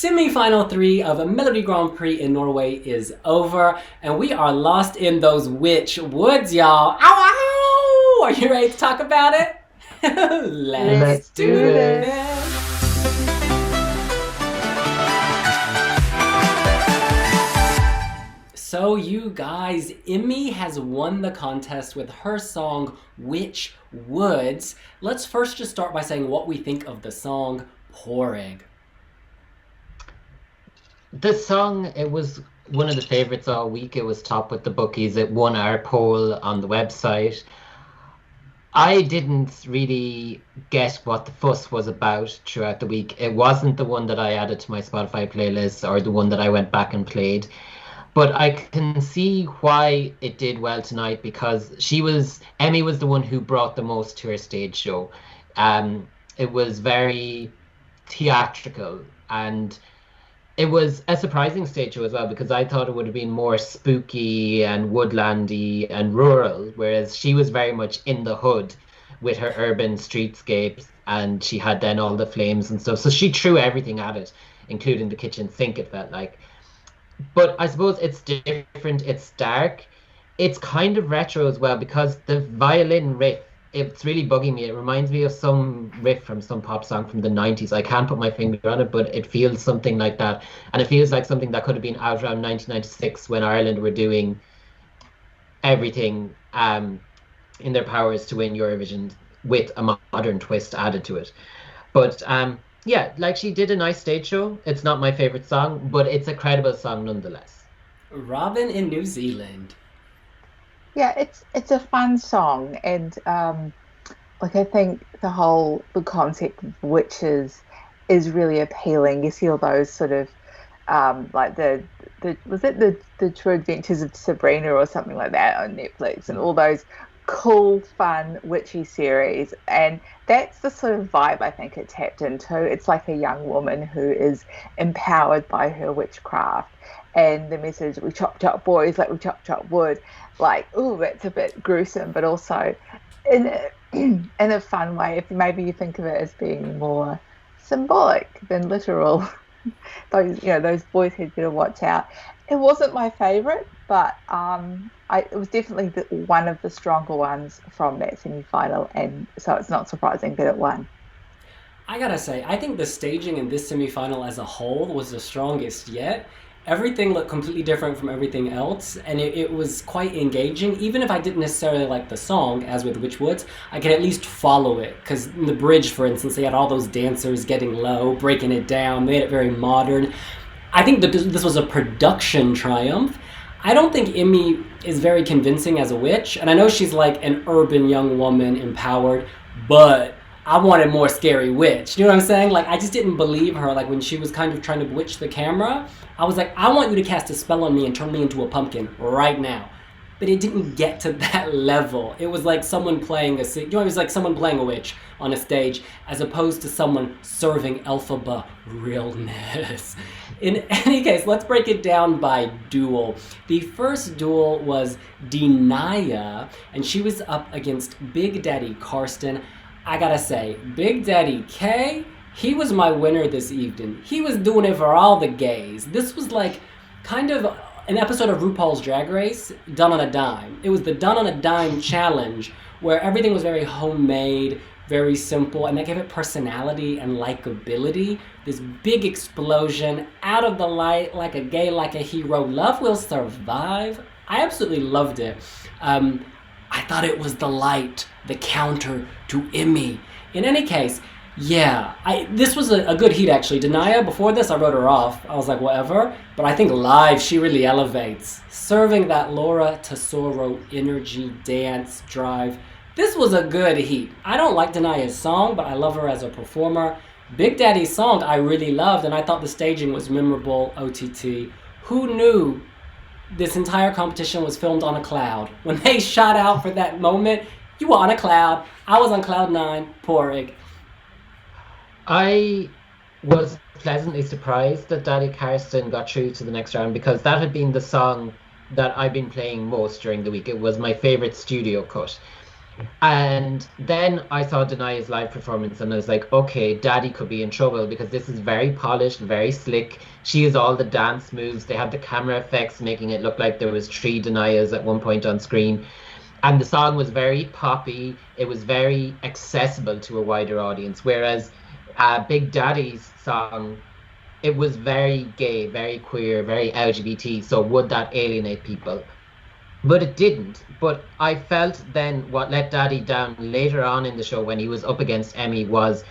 Semi-final 3 of a Melodi Grand Prix in Norway is over, and we are lost in those witch woods, y'all. Ow, ow! Are you ready to talk about it? Let's do this. So you guys, Emmy has won the contest with her song, Witch Woods. Let's first just start by saying what we think of the song, Porrig. This song, it was one of the favourites all week. It was top with the bookies. It won our poll on the website. I didn't really get what the fuss was about throughout the week. It wasn't the one that I added to my Spotify playlist or the one that I went back and played. But I can see why it did well tonight, because Emmy was the one who brought the most to her stage show. It was very theatrical, and it was a surprising stage show as well, because I thought it would have been more spooky and woodlandy and rural, whereas she was very much in the hood with her urban streetscapes, and she had then all the flames and stuff. So she threw everything at it, including the kitchen sink, it felt like. But I suppose it's different, it's dark. It's kind of retro as well, because the violin riff, it's really bugging me. It reminds me of some riff from some pop song from the 90s. I can't put my finger on it, but it feels something like that. And it feels like something that could have been out around 1996 when Ireland were doing everything in their powers to win Eurovision with a modern twist added to it. But yeah, like, she did a nice stage show. It's not my favourite song, but it's a credible song nonetheless. Robin in New Zealand. Yeah, it's a fun song, and I think the concept of witches is really appealing. You see all those sort of like the True Adventures of Sabrina or something like that on Netflix, and all those cool, fun, witchy series, and that's the sort of vibe I think it tapped into. It's like a young woman who is empowered by her witchcraft, and the message, we chop boys like we chop wood, like, oh, that's a bit gruesome, but also in a fun way. If maybe you think of it as being more symbolic than literal. those boys had better watch out. It wasn't my favourite, but it was definitely one of the stronger ones from that semi-final, and so it's not surprising that it won. I gotta say, I think the staging in this semi-final as a whole was the strongest yet. Everything looked completely different from everything else, and it was quite engaging. Even if I didn't necessarily like the song, as with Witch Woods, I could at least follow it. Because in the bridge, for instance, they had all those dancers getting low, breaking it down, made it very modern. I think that this was a production triumph. I don't think Emmy is very convincing as a witch, and I know she's like an urban young woman, empowered, but I wanted more scary witch. You know what I'm saying? Like, I just didn't believe her. Like, when she was kind of trying to bewitch the camera, I was like, I want you to cast a spell on me and turn me into a pumpkin right now. But it didn't get to that level. It was like someone playing it was like someone playing a witch on a stage, as opposed to someone serving Elphaba realness. In any case, let's break it down by duel. The first duel was Dinaye, and she was up against Big Daddy Karsten. I gotta say, Big Daddy K, he was my winner this evening. He was doing it for all the gays. This was like kind of an episode of RuPaul's Drag Race done on a dime. It was the done on a dime challenge, where everything was very homemade, very simple, and that gave it personality and likability. This big explosion out of the light, like a gay, like a hero. Love will survive. I absolutely loved it. I thought it was the light, the counter to Emmy. In any case, yeah, this was a good heat, actually. Dinaye, before this, I wrote her off. I was like, whatever. But I think live, she really elevates. Serving that Laura Tesoro energy, dance, drive. This was a good heat. I don't like Dinaye's song, but I love her as a performer. Big Daddy's song I really loved, and I thought the staging was memorable, OTT. Who knew this entire competition was filmed on a cloud? When they shot out for that moment, you were on a cloud. I was on cloud 9, Porrig. I was pleasantly surprised that Daddy Karsten got through to the next round, because that had been the song that I've been playing most during the week. It was my favourite studio cut. And then I saw Dinaye's live performance and I was like, okay, Daddy could be in trouble because this is very polished, very slick. She has all the dance moves. They have the camera effects making it look like there was three Dinayes at one point on screen. And the song was very poppy. It was very accessible to a wider audience. Whereas Big Daddy's song, it was very gay, very queer, very LGBT. So would that alienate people? But it didn't. But I felt then what let Daddy down later on in the show when he was up against Emmy was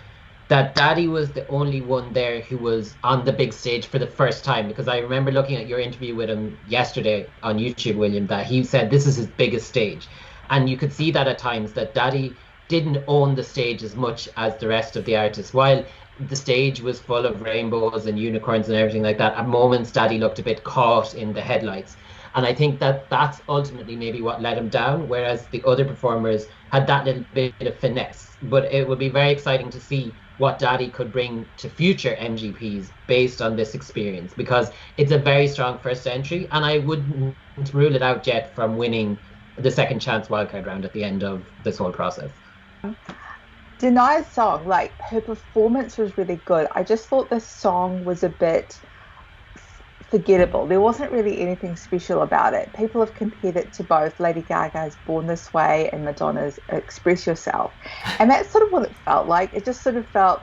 that Daddy was the only one there who was on the big stage for the first time. Because I remember looking at your interview with him yesterday on YouTube, William, that he said this is his biggest stage. And you could see that at times that Daddy didn't own the stage as much as the rest of the artists. While the stage was full of rainbows and unicorns and everything like that, at moments Daddy looked a bit caught in the headlights. And I think that that's ultimately maybe what let him down, whereas the other performers had that little bit of finesse. But it would be very exciting to see what Daddy could bring to future MGPs based on this experience, because it's a very strong first entry, and I wouldn't rule it out yet from winning the second chance wildcard round at the end of this whole process. Dinaye's song, like her performance was really good. I just thought the song was a bit forgettable. There wasn't really anything special about it. People have compared it to both Lady Gaga's Born This Way and Madonna's Express Yourself. And that's sort of what it felt like. It just sort of felt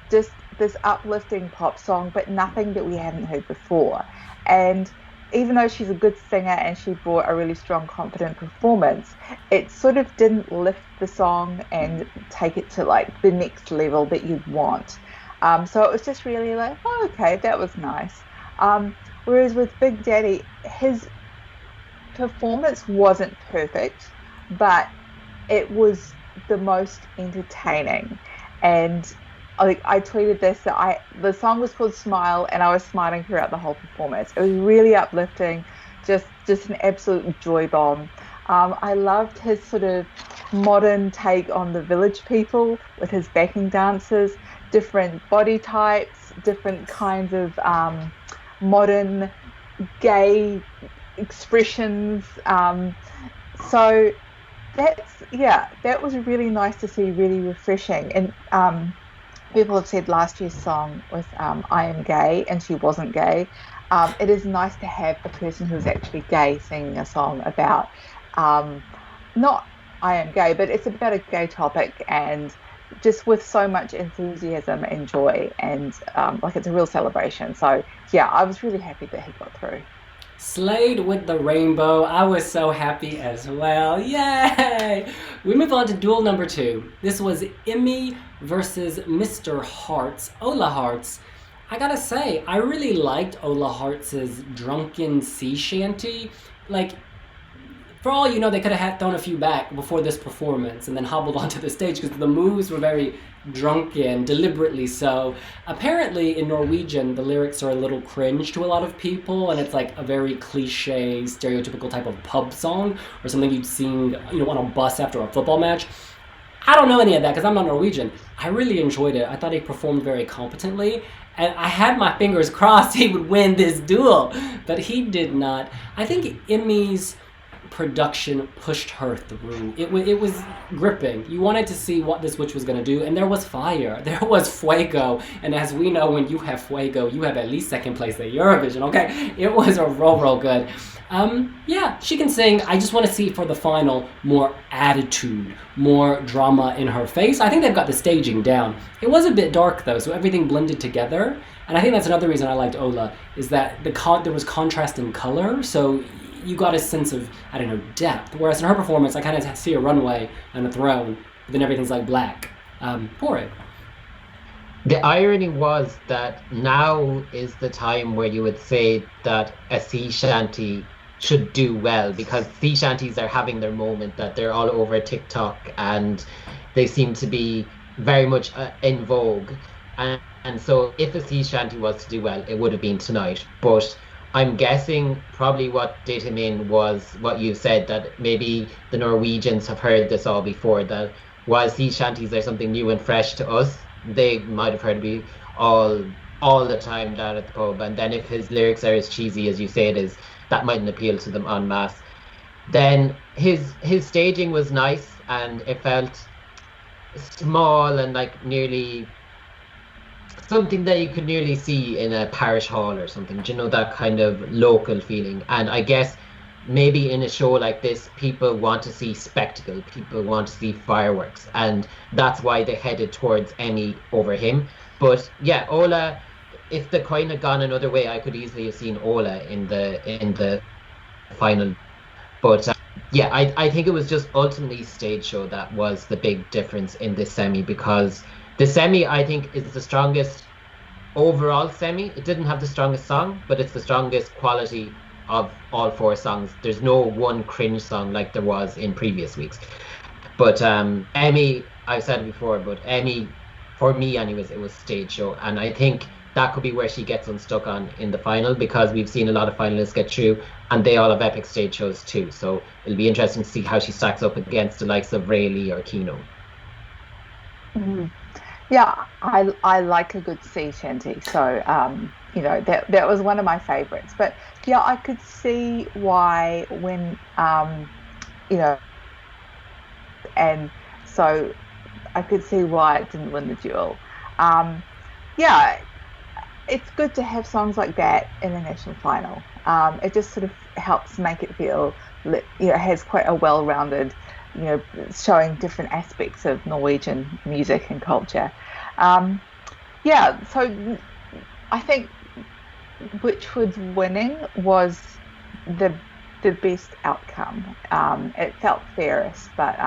just this uplifting pop song, but nothing that we hadn't heard before. And even though she's a good singer and she brought a really strong, confident performance, it sort of didn't lift the song and take it to like the next level that you'd want. So it was just really like, oh, okay, that was nice. Whereas with Big Daddy, his performance wasn't perfect, but it was the most entertaining. And I tweeted this, that the song was called Smile, and I was smiling throughout the whole performance. It was really uplifting, just an absolute joy bomb. I loved his sort of modern take on the village people with his backing dancers, different body types, different kinds of modern gay expressions. So that was really nice to see, really refreshing. And people have said last year's song was I Am Gay, and she wasn't gay. It is nice to have a person who's actually gay singing a song about not I am gay, but it's about a gay topic, and just with so much enthusiasm and joy, and it's a real celebration. So yeah, I was really happy that he got through. Slayed with the rainbow. I was so happy as well. Yay! We move on to duel number 2. This was Emmy versus Mr. Hartz, Ola Hartz. I gotta say, I really liked Ola Hartz's drunken sea shanty. For all you know, they could have thrown a few back before this performance and then hobbled onto the stage because the moves were very drunken, deliberately so. Apparently, in Norwegian, the lyrics are a little cringe to a lot of people, and it's like a very cliche, stereotypical type of pub song or something you'd sing, on a bus after a football match. I don't know any of that because I'm not Norwegian. I really enjoyed it. I thought he performed very competently, and I had my fingers crossed he would win this duel, but he did not. I think Emmy's production pushed her through. It was gripping. You wanted to see what this witch was going to do, and there was fire. There was fuego, and as we know, when you have fuego, you have at least second place at Eurovision, okay? It was a real good. Yeah, she can sing. I just want to see for the final more attitude, more drama in her face. I think they've got the staging down. It was a bit dark though, so everything blended together, and I think that's another reason I liked Ola, is that there was contrast in color, so you got a sense of, depth. Whereas in her performance, I kind of see a runway and a throne, but then everything's like black. For it. The irony was that now is the time where you would say that a sea shanty should do well, because sea shanties are having their moment, that they're all over TikTok and they seem to be very much in vogue. And so if a sea shanty was to do well, it would have been tonight. But I'm guessing probably what did him in was what you said, that maybe the Norwegians have heard this all before, that while sea shanties are something new and fresh to us, they might have heard me all the time down at the pub. And then if his lyrics are as cheesy as you say it is, that mightn't appeal to them en masse. Then his staging was nice, and it felt small and like nearly something that you could nearly see in a parish hall or something. Do you know, that kind of local feeling? And I guess maybe in a show like this, people want to see spectacle, people want to see fireworks, and that's why they headed towards Emmy over him. But yeah, Ola, if the coin had gone another way, I could easily have seen Ola in the final. But yeah, I think it was just ultimately stage show that was the big difference in this semi, because the semi, I think, is the strongest overall semi. It didn't have the strongest song, but it's the strongest quality of all four songs. There's no one cringe song like there was in previous weeks. But Emmy, I've said it before, but Emmy, for me anyways, it was stage show. And I think that could be where she gets unstuck on in the final, because we've seen a lot of finalists get through and they all have epic stage shows too. So it'll be interesting to see how she stacks up against the likes of Rayleigh or Kino. Mm-hmm. Yeah, I like a good sea shanty, so you know, that was one of my favourites. But yeah, I could see why when you know, and so I could see why it didn't win the Duel. Yeah, it's good to have songs like that in the national final. It just sort of helps make it feel, you know, it has quite a well-rounded, you know, showing different aspects of Norwegian music and culture. Yeah, so I think Witchwood's winning was the best outcome. It felt fairest, but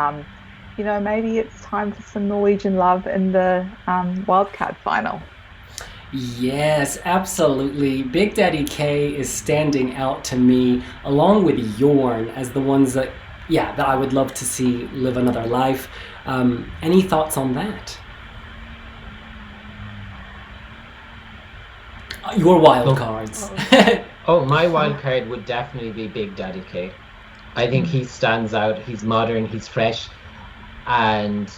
you know, maybe it's time for some Norwegian love in the wildcard final. Yes, absolutely. Big Daddy K is standing out to me, along with Yorn, as the ones that, yeah, that I would love to see live another life. Any thoughts on that? Your wild cards. Oh, my wild card would definitely be Big Daddy K. I think he stands out. He's modern, he's fresh, and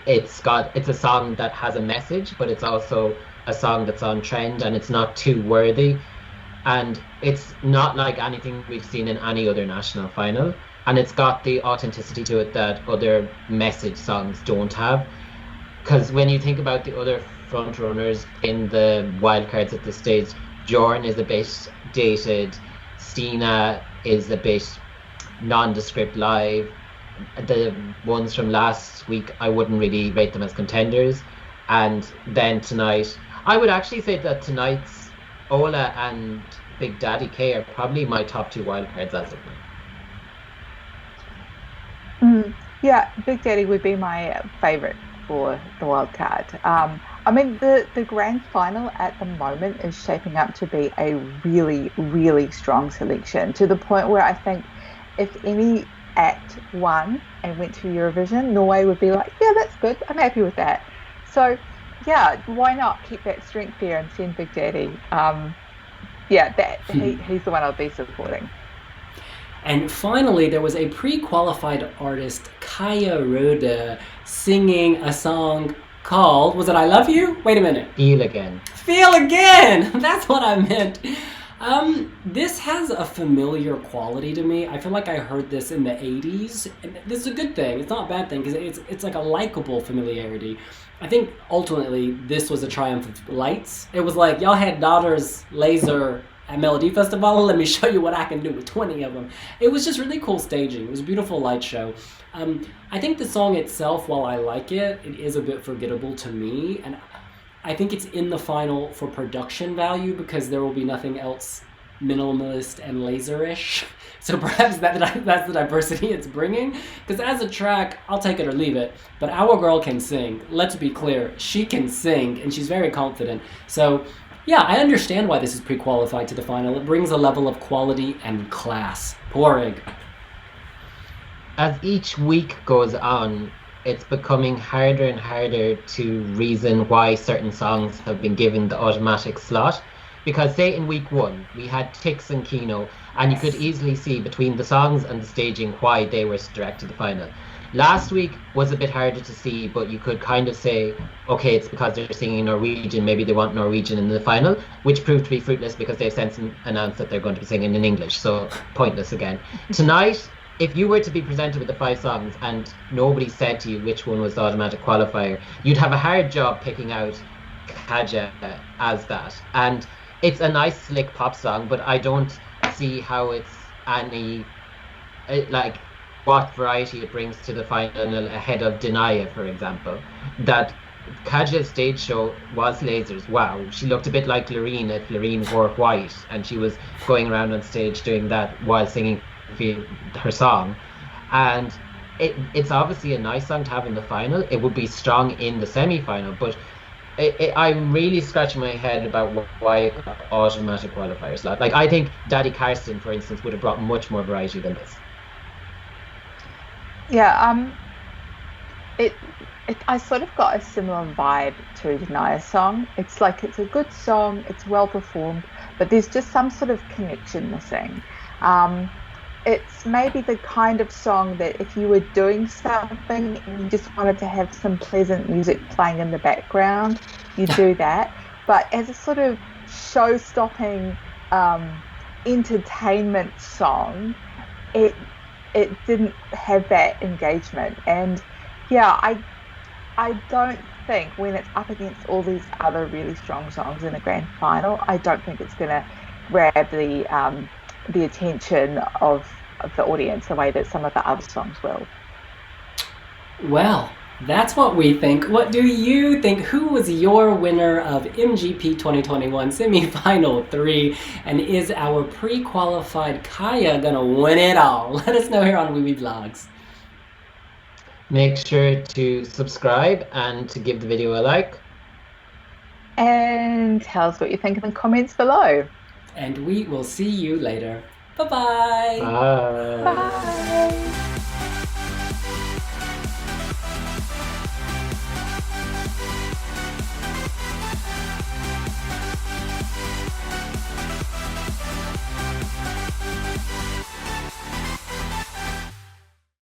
it's a song that has a message, but it's also a song that's on trend, and it's not too worthy, and it's not like anything we've seen in any other national final, and it's got the authenticity to it that other message songs don't have. Because when you think about the other front runners in the wildcards at this stage, Jorn is a bit dated, Stina is a bit nondescript live. The ones from last week, I wouldn't really rate them as contenders. And then tonight, I would actually say that tonight's Ola and Big Daddy K are probably my top two wildcards as of now. Yeah, Big Daddy would be my favourite for the wild card. I mean, the grand final at the moment is shaping up to be a really, really strong selection, to the point where I think if any act won and went to Eurovision, Norway would be like, yeah, that's good, I'm happy with that. So yeah, why not keep that strength there and send Big Daddy? Yeah, he's the one I'll be supporting. And finally, there was a pre-qualified artist, Kaja Rode, singing a song called, was it I Love You? Wait a minute. Feel Again. Feel Again! That's what I meant. This has a familiar quality to me. I feel like I heard this in the 80s. And this is a good thing. It's not a bad thing, because it's like a likable familiarity. I think ultimately this was a triumph of lights. It was like, y'all had daughters laser at Melodi Festival, let me show you what I can do with 20 of them. It was just really cool staging. It was a beautiful light show. I think the song itself, while I like it, it is a bit forgettable to me. And I think it's in the final for production value, because there will be nothing else minimalist and laserish. So perhaps that's the diversity it's bringing. Because as a track, I'll take it or leave it. But our girl can sing. Let's be clear. She can sing, and she's very confident. So yeah, I understand why this is pre-qualified to the final. It brings a level of quality and class. Porig. As each week goes on, it's becoming harder and harder to reason why certain songs have been given the automatic slot. Because say in week one, we had Tix and Kino, and you could easily see between the songs and the staging why they were direct to the final. Last week was a bit harder to see, but you could kind of say, okay, it's because they're singing Norwegian, maybe they want Norwegian in the final, which proved to be fruitless because they've since announced that they're going to be singing in English, so pointless again. Tonight, if you were to be presented with the 5 songs and nobody said to you which one was the automatic qualifier, you'd have a hard job picking out Kaja as that. And it's a nice slick pop song, but I don't see how it's any like what variety it brings to the final ahead of Dinaye, for example. That Kaja's stage show was lasers. Wow, she looked a bit like Loreen if Loreen wore white and she was going around on stage doing that while singing her song. And it's obviously a nice song to have in the final. It would be strong in the semi-final, but I'm really scratching my head about why automatic qualifiers. Like I think Daddy Karsten, for instance, would have brought much more variety than this. Yeah, I sort of got a similar vibe to Dinaye's song. It's like it's a good song, it's well performed, but there's just some sort of connection missing. It's maybe the kind of song that if you were doing something and you just wanted to have some pleasant music playing in the background, you do that. But as a sort of show-stopping entertainment song, it didn't have that engagement. And yeah, I don't think when it's up against all these other really strong songs in a grand final, I don't think it's going to grab the attention of the audience the way that some of the other songs will. Well, that's what we think. What do you think? Who was your winner of MGP 2021 semi-final 3? And is our pre-qualified Kaja gonna win it all? Let us know here on Wiwibloggs. Make sure to subscribe and to give the video a like. And tell us what you think in the comments below. And we will see you later. Bye-bye. Bye. Bye.